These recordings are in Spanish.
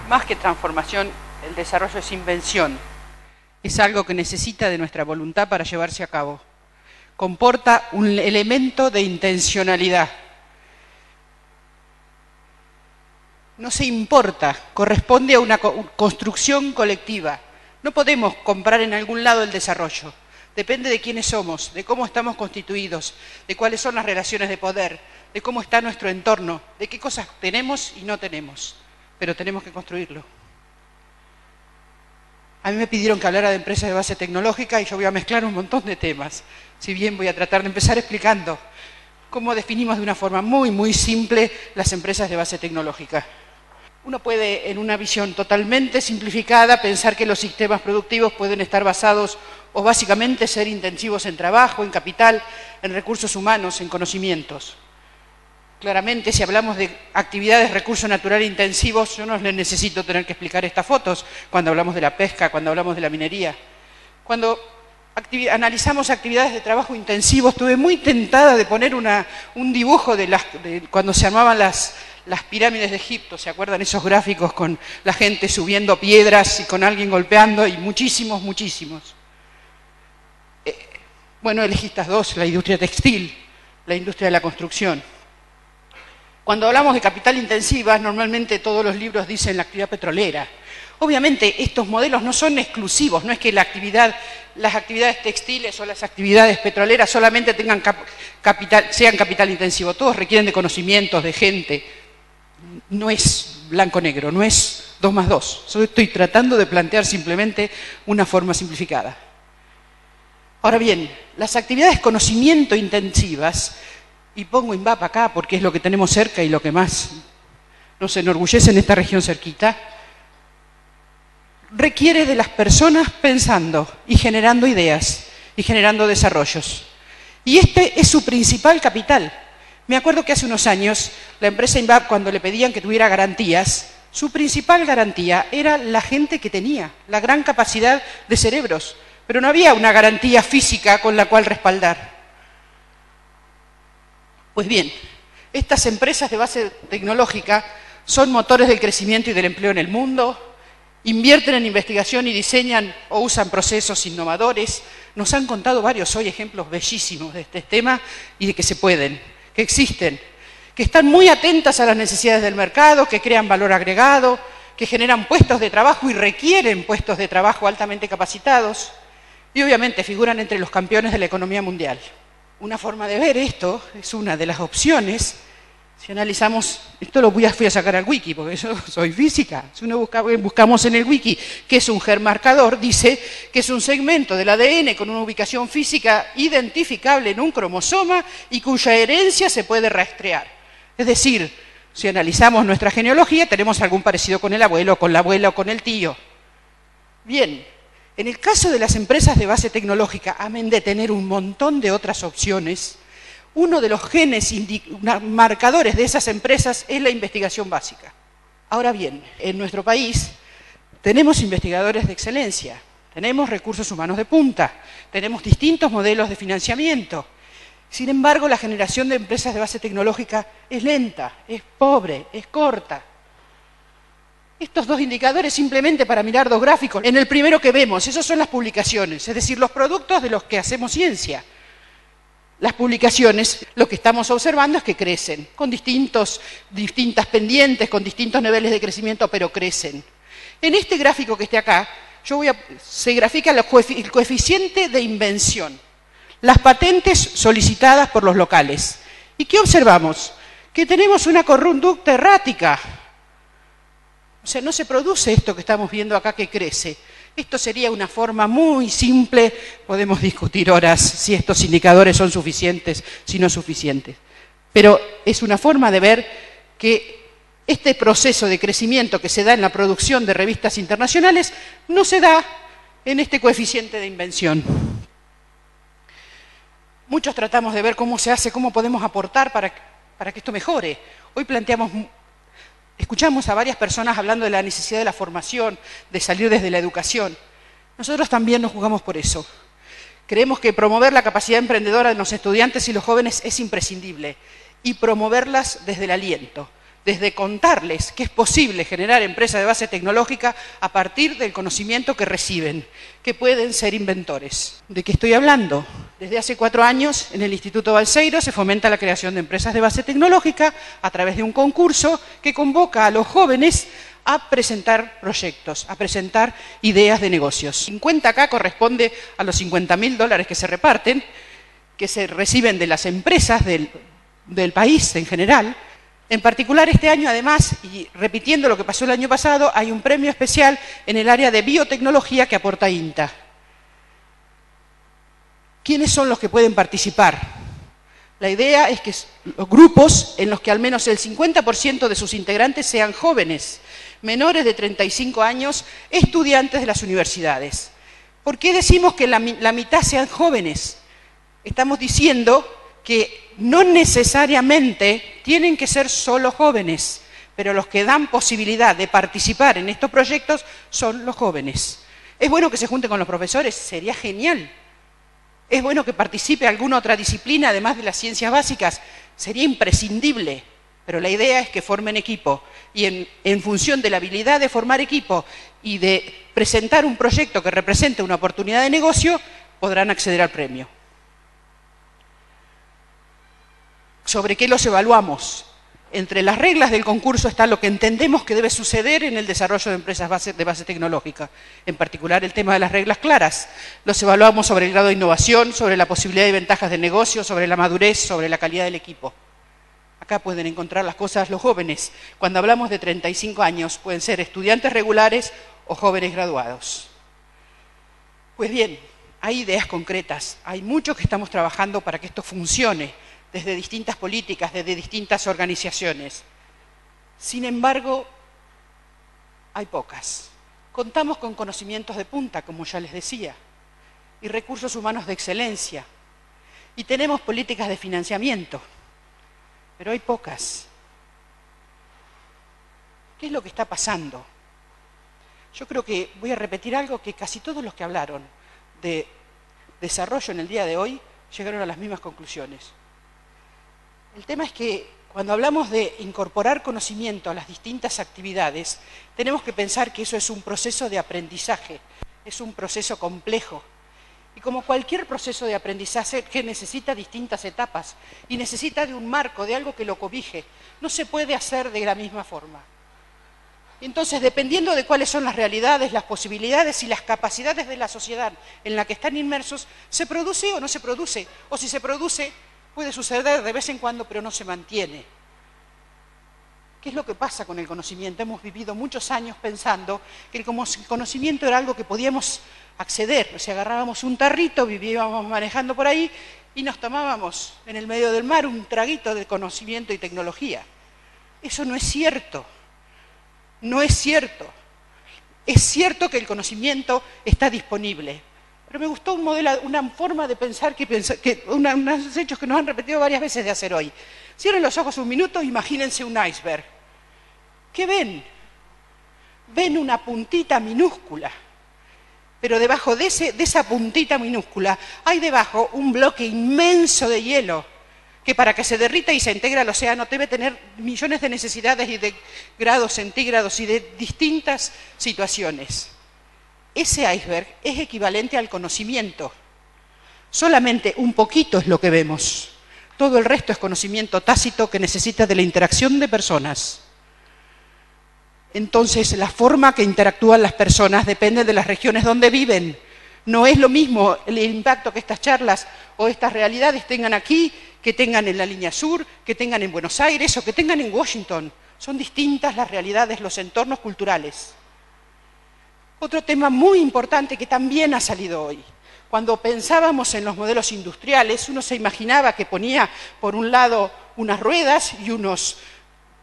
Más que transformación, el desarrollo es invención. Es algo que necesita de nuestra voluntad para llevarse a cabo. Comporta un elemento de intencionalidad. No se importa, corresponde a una construcción colectiva. No podemos comprar en algún lado el desarrollo. Depende de quiénes somos, de cómo estamos constituidos, de cuáles son las relaciones de poder, de cómo está nuestro entorno, de qué cosas tenemos y no tenemos. Pero tenemos que construirlo. A mí me pidieron que hablara de empresas de base tecnológica y yo voy a mezclar un montón de temas. Si bien voy a tratar de empezar explicando cómo definimos de una forma muy simple las empresas de base tecnológica. Uno puede, en una visión totalmente simplificada, pensar que los sistemas productivos pueden estar basados o básicamente ser intensivos en trabajo, en capital, en recursos humanos, en conocimientos. Claramente, si hablamos de actividades, recursos naturales intensivos, yo no les necesito tener que explicar estas fotos cuando hablamos de la pesca, cuando hablamos de la minería. Cuando analizamos actividades de trabajo intensivo, estuve muy tentada de poner un dibujo de cuando se armaban las pirámides de Egipto. ¿Se acuerdan esos gráficos con la gente subiendo piedras y con alguien golpeando? Y muchísimos. Bueno, elegí estas dos, la industria textil, la industria de la construcción. Cuando hablamos de capital intensiva, normalmente todos los libros dicen la actividad petrolera. Obviamente estos modelos no son exclusivos, no es que las actividades textiles o las actividades petroleras solamente sean capital intensivo. Todos requieren de conocimientos, de gente. No es blanco-negro, no es 2 más 2. Solo estoy tratando de plantear simplemente una forma simplificada. Ahora bien, las actividades conocimiento intensivas, y pongo INVAP acá porque es lo que tenemos cerca y lo que más nos enorgullece en esta región cerquita, requiere de las personas pensando y generando ideas y generando desarrollos. Y este es su principal capital. Me acuerdo que hace unos años la empresa INVAP, cuando le pedían que tuviera garantías, su principal garantía era la gente que tenía, la gran capacidad de cerebros, pero no había una garantía física con la cual respaldar. Pues bien, estas empresas de base tecnológica son motores del crecimiento y del empleo en el mundo, invierten en investigación y diseñan o usan procesos innovadores. Nos han contado varios hoy ejemplos bellísimos de este tema y de que se pueden, que existen, que están muy atentas a las necesidades del mercado, que crean valor agregado, que generan puestos de trabajo y requieren puestos de trabajo altamente capacitados y obviamente figuran entre los campeones de la economía mundial. Una forma de ver esto es una de las opciones. Si analizamos, esto lo fui a sacar al wiki, porque yo soy física. Si uno buscamos en el wiki qué es un gen marcador, dice que es un segmento del ADN con una ubicación física identificable en un cromosoma y cuya herencia se puede rastrear. Es decir, si analizamos nuestra genealogía, tenemos algún parecido con el abuelo, con la abuela o con el tío. Bien. En el caso de las empresas de base tecnológica, amén de tener un montón de otras opciones, uno de los genes marcadores de esas empresas es la investigación básica. Ahora bien, en nuestro país tenemos investigadores de excelencia, tenemos recursos humanos de punta, tenemos distintos modelos de financiamiento. Sin embargo, la generación de empresas de base tecnológica es lenta, es pobre, es corta. Estos dos indicadores simplemente para mirar dos gráficos. En el primero que vemos, esas son las publicaciones, es decir, los productos de los que hacemos ciencia. Las publicaciones, lo que estamos observando es que crecen, con distintas pendientes, con distintos niveles de crecimiento, pero crecen. En este gráfico que está acá, se grafica el coeficiente de invención, las patentes solicitadas por los locales. ¿Y qué observamos? Que tenemos una conducta errática. O sea, no se produce esto que estamos viendo acá que crece. Esto sería una forma muy simple, podemos discutir horas si estos indicadores son suficientes, si no suficientes. Pero es una forma de ver que este proceso de crecimiento que se da en la producción de revistas internacionales no se da en este coeficiente de invención. Muchos tratamos de ver cómo se hace, cómo podemos aportar para que esto mejore. Hoy planteamos Escuchamos a varias personas hablando de la necesidad de la formación, de salir desde la educación. Nosotros también nos jugamos por eso. Creemos que promover la capacidad emprendedora de los estudiantes y los jóvenes es imprescindible, y promoverlas desde el aliento, desde contarles que es posible generar empresas de base tecnológica a partir del conocimiento que reciben, que pueden ser inventores. ¿De qué estoy hablando? Desde hace 4 años en el Instituto Balseiro se fomenta la creación de empresas de base tecnológica a través de un concurso que convoca a los jóvenes a presentar proyectos, a presentar ideas de negocios. 50K corresponde a los $50.000 que se reparten, que se reciben de las empresas del país en general. En particular este año, además, y repitiendo lo que pasó el año pasado, hay un premio especial en el área de biotecnología que aporta INTA. ¿Quiénes son los que pueden participar? La idea es que los grupos en los que al menos el 50% de sus integrantes sean jóvenes, menores de 35 años, estudiantes de las universidades. ¿Por qué decimos que la mitad sean jóvenes? Estamos diciendo que no necesariamente tienen que ser solo jóvenes, pero los que dan posibilidad de participar en estos proyectos son los jóvenes. ¿Es bueno que se junten con los profesores? Sería genial. ¿Es bueno que participe alguna otra disciplina, además de las ciencias básicas? Sería imprescindible, pero la idea es que formen equipo, y en función de la habilidad de formar equipo y de presentar un proyecto que represente una oportunidad de negocio, podrán acceder al premio. ¿Sobre qué los evaluamos? Entre las reglas del concurso está lo que entendemos que debe suceder en el desarrollo de empresas de base tecnológica, en particular el tema de las reglas claras. Los evaluamos sobre el grado de innovación, sobre la posibilidad y ventajas de negocio, sobre la madurez, sobre la calidad del equipo. Acá pueden encontrar las cosas los jóvenes. Cuando hablamos de 35 años, pueden ser estudiantes regulares o jóvenes graduados. Pues bien, hay ideas concretas, hay mucho que estamos trabajando para que esto funcione, desde distintas políticas, desde distintas organizaciones. Sin embargo, hay pocas. Contamos con conocimientos de punta, como ya les decía, y recursos humanos de excelencia, y tenemos políticas de financiamiento, pero hay pocas. ¿Qué es lo que está pasando? Yo creo que voy a repetir algo que casi todos los que hablaron de desarrollo en el día de hoy llegaron a las mismas conclusiones. El tema es que cuando hablamos de incorporar conocimiento a las distintas actividades, tenemos que pensar que eso es un proceso de aprendizaje, es un proceso complejo. Y como cualquier proceso de aprendizaje que necesita distintas etapas y necesita de un marco, de algo que lo cobije, no se puede hacer de la misma forma. Entonces, dependiendo de cuáles son las realidades, las posibilidades y las capacidades de la sociedad en la que están inmersos, ¿se produce o no se produce? O si se produce, puede suceder de vez en cuando, pero no se mantiene. ¿Qué es lo que pasa con el conocimiento? Hemos vivido muchos años pensando que el conocimiento era algo que podíamos acceder. O sea, agarrábamos un tarrito, vivíamos manejando por ahí y nos tomábamos en el medio del mar un traguito de conocimiento y tecnología. Eso no es cierto. No es cierto. Es cierto que el conocimiento está disponible. Pero me gustó un modelo, una forma de pensar unos hechos que nos han repetido varias veces de hacer hoy. Cierren los ojos un minuto, imagínense un iceberg. ¿Qué ven? Ven una puntita minúscula. Pero debajo de esa puntita minúscula hay debajo un bloque inmenso de hielo que para que se derrita y se integre al océano debe tener millones de necesidades y de grados centígrados y de distintas situaciones. Ese iceberg es equivalente al conocimiento. Solamente un poquito es lo que vemos. Todo el resto es conocimiento tácito que necesita de la interacción de personas. Entonces, la forma que interactúan las personas depende de las regiones donde viven. No es lo mismo el impacto que estas charlas o estas realidades tengan aquí, que tengan en la línea sur, que tengan en Buenos Aires o que tengan en Washington. Son distintas las realidades, los entornos culturales. Otro tema muy importante que también ha salido hoy. Cuando pensábamos en los modelos industriales, uno se imaginaba que ponía por un lado unas ruedas y unos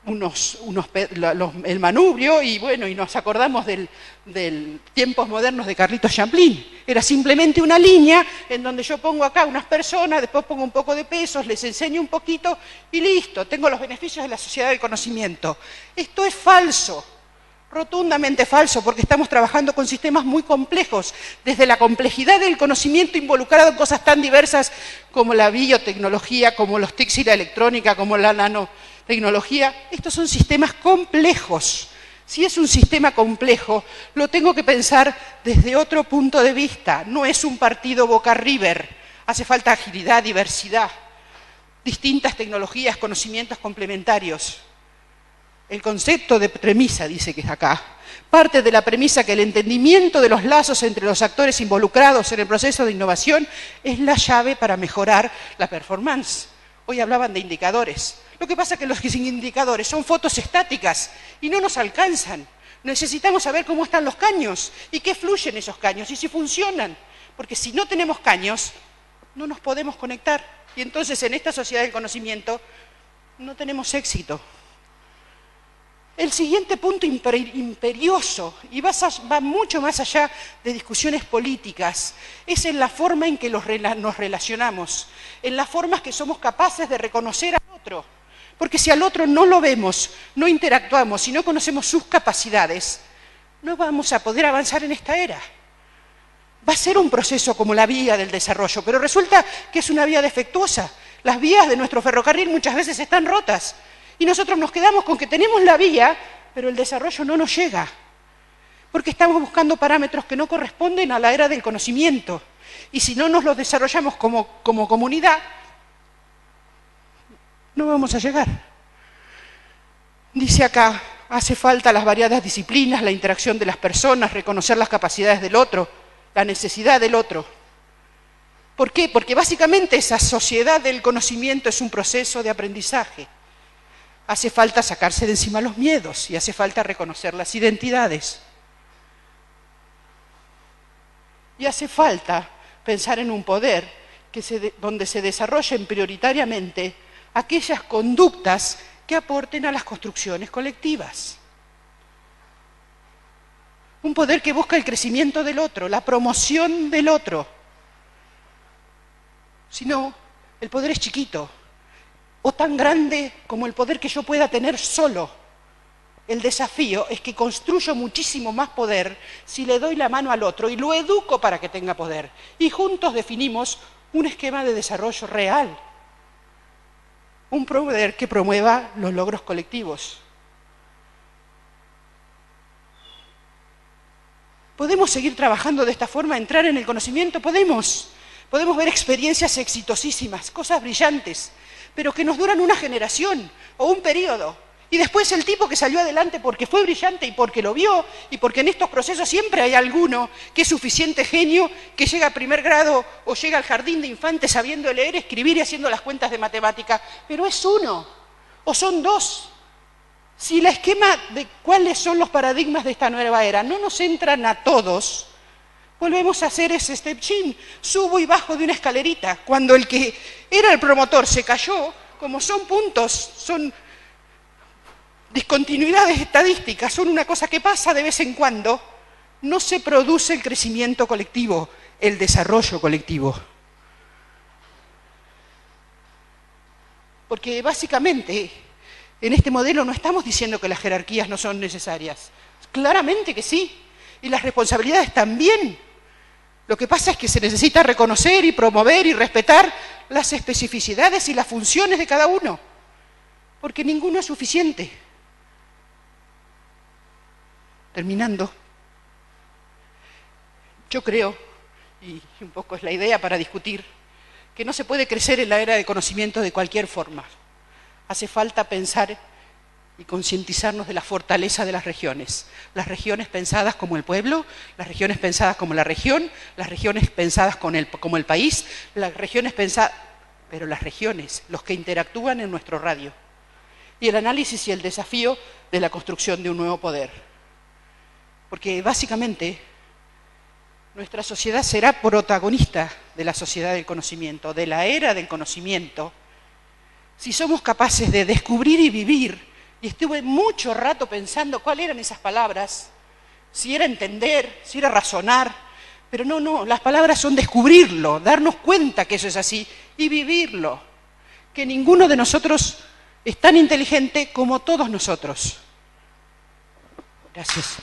el manubrio y bueno, y nos acordamos del tiempos modernos de Carlitos Champlin. Era simplemente una línea en donde yo pongo acá unas personas, después pongo un poco de pesos, les enseño un poquito y listo, tengo los beneficios de la sociedad del conocimiento. Esto es falso, rotundamente falso, porque estamos trabajando con sistemas muy complejos, desde la complejidad del conocimiento involucrado en cosas tan diversas como la biotecnología, como los TICs y la electrónica, como la nanotecnología. Estos son sistemas complejos. Si es un sistema complejo, lo tengo que pensar desde otro punto de vista. No es un partido Boca River. Hace falta agilidad, diversidad, distintas tecnologías, conocimientos complementarios. El concepto de premisa, dice que es acá, parte de la premisa que el entendimiento de los lazos entre los actores involucrados en el proceso de innovación es la llave para mejorar la performance. Hoy hablaban de indicadores. Lo que pasa es que los indicadores son fotos estáticas y no nos alcanzan. Necesitamos saber cómo están los caños y qué fluyen esos caños y si funcionan. Porque si no tenemos caños, no nos podemos conectar. Y entonces en esta sociedad del conocimiento no tenemos éxito. El siguiente punto imperioso, y va mucho más allá de discusiones políticas, es en la forma en que nos relacionamos, en las formas que somos capaces de reconocer al otro. Porque si al otro no lo vemos, no interactuamos y no conocemos sus capacidades, no vamos a poder avanzar en esta era. Va a ser un proceso como la vía del desarrollo, pero resulta que es una vía defectuosa. Las vías de nuestro ferrocarril muchas veces están rotas. Y nosotros nos quedamos con que tenemos la vía, pero el desarrollo no nos llega. Porque estamos buscando parámetros que no corresponden a la era del conocimiento. Y si no nos los desarrollamos como comunidad, no vamos a llegar. Dice acá, hace falta las variadas disciplinas, la interacción de las personas, reconocer las capacidades del otro, la necesidad del otro. ¿Por qué? Porque básicamente esa sociedad del conocimiento es un proceso de aprendizaje. Hace falta sacarse de encima los miedos y hace falta reconocer las identidades. Y hace falta pensar en un poder donde se desarrollen prioritariamente aquellas conductas que aporten a las construcciones colectivas. Un poder que busca el crecimiento del otro, la promoción del otro. Si no, el poder es chiquito. O tan grande como el poder que yo pueda tener solo. El desafío es que construyo muchísimo más poder si le doy la mano al otro y lo educo para que tenga poder. Y juntos definimos un esquema de desarrollo real. Un poder que promueva los logros colectivos. ¿Podemos seguir trabajando de esta forma, entrar en el conocimiento? Podemos. Podemos ver experiencias exitosísimas, cosas brillantes, pero que nos duran una generación o un periodo. Y después el tipo que salió adelante porque fue brillante y porque lo vio, y porque en estos procesos siempre hay alguno que es suficiente genio, que llega a primer grado o llega al jardín de infantes sabiendo leer, escribir y haciendo las cuentas de matemática. Pero es uno, o son dos. Si el esquema de cuáles son los paradigmas de esta nueva era no nos entran a todos, volvemos a hacer ese step change, subo y bajo de una escalerita. Cuando el que era el promotor se cayó, como son puntos, son discontinuidades estadísticas, son una cosa que pasa de vez en cuando, no se produce el crecimiento colectivo, el desarrollo colectivo. Porque básicamente en este modelo no estamos diciendo que las jerarquías no son necesarias. Claramente que sí, y las responsabilidades también. Lo que pasa es que se necesita reconocer y promover y respetar las especificidades y las funciones de cada uno, porque ninguno es suficiente. Terminando, yo creo, y un poco es la idea para discutir, que no se puede crecer en la era del conocimiento de cualquier forma. Hace falta pensar y concientizarnos de la fortaleza de las regiones pensadas como el pueblo, las regiones pensadas como la región, las regiones pensadas como el país, las regiones pensadas, pero las regiones, los que interactúan en nuestro radio, y el análisis y el desafío de la construcción de un nuevo poder. Porque básicamente nuestra sociedad será protagonista de la sociedad del conocimiento, de la era del conocimiento, si somos capaces de descubrir y vivir Y estuve mucho rato pensando cuáles eran esas palabras, si era entender, si era razonar, pero no, las palabras son descubrirlo, darnos cuenta que eso es así y vivirlo, que ninguno de nosotros es tan inteligente como todos nosotros. Gracias.